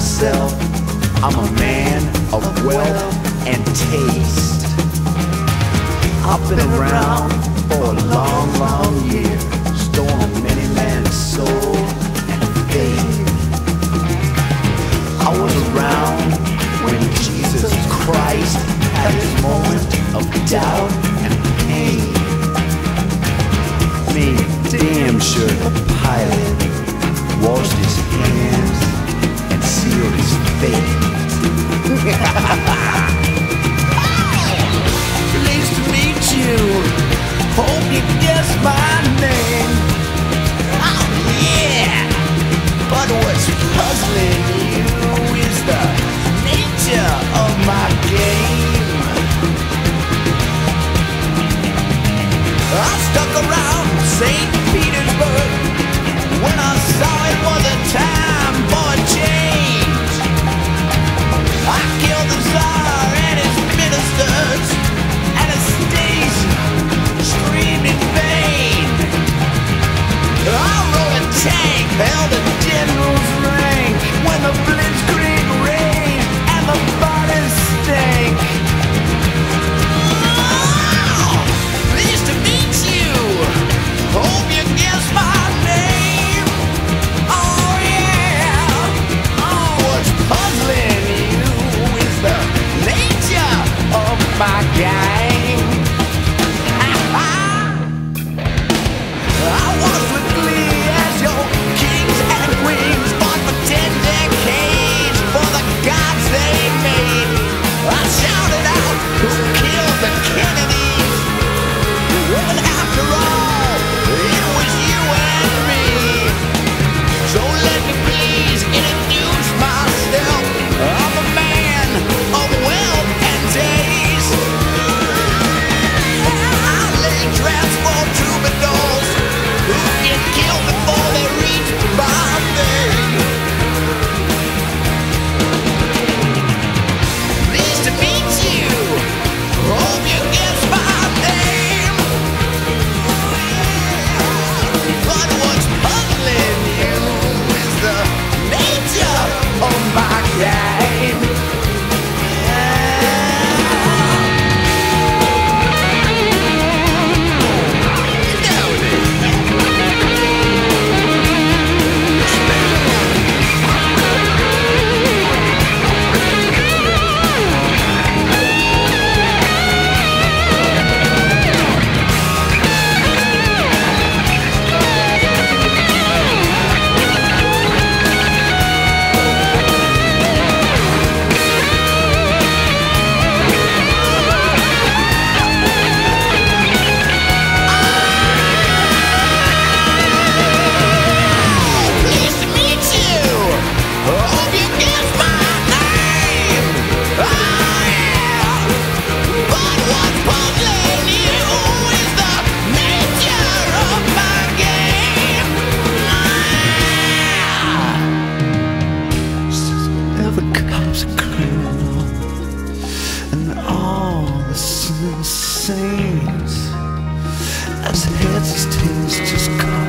myself, I'm a man of wealth and taste. I've been around for a long, long year, stolen many man's soul and faith. I was around when Jesus Christ had his moment of doubt and pain. Made damn sure the pilot washed his hands and sealed his fate. Pleased to meet you. Hope you guess my name. Oh yeah. But what's puzzling you is the nature of my game. I stuck around St. Petersburg when I saw it was a time for a change. I killed the Tsar and his ministers. Anastasia screamed in vain. I rode a tank, held a general's rank when the blitzkrieg rained and the bodies stank. Oh, pleased to meet you. Hope you guess my name. Oh yeah. Oh, what's puzzling you is the nature of my game. I was with glee as your kings and queens fought for 10 decades for the gods they made. I shouted out, who killed the Kennedys? Well, after all, it was you and me. So let me please introduce myself. I'm a man of wealth and taste. I lay traps for troubadours who get killed before they reach Bombay. Pleased to meet you. Hope you guess my name. But what's puzzling you is the nature of my game. Pleased to meet you. Hope you guess my name. Oh yeah. But what's puzzling you is the nature of my game. Every cop's a criminal, and all the saints, as heads as tails, just call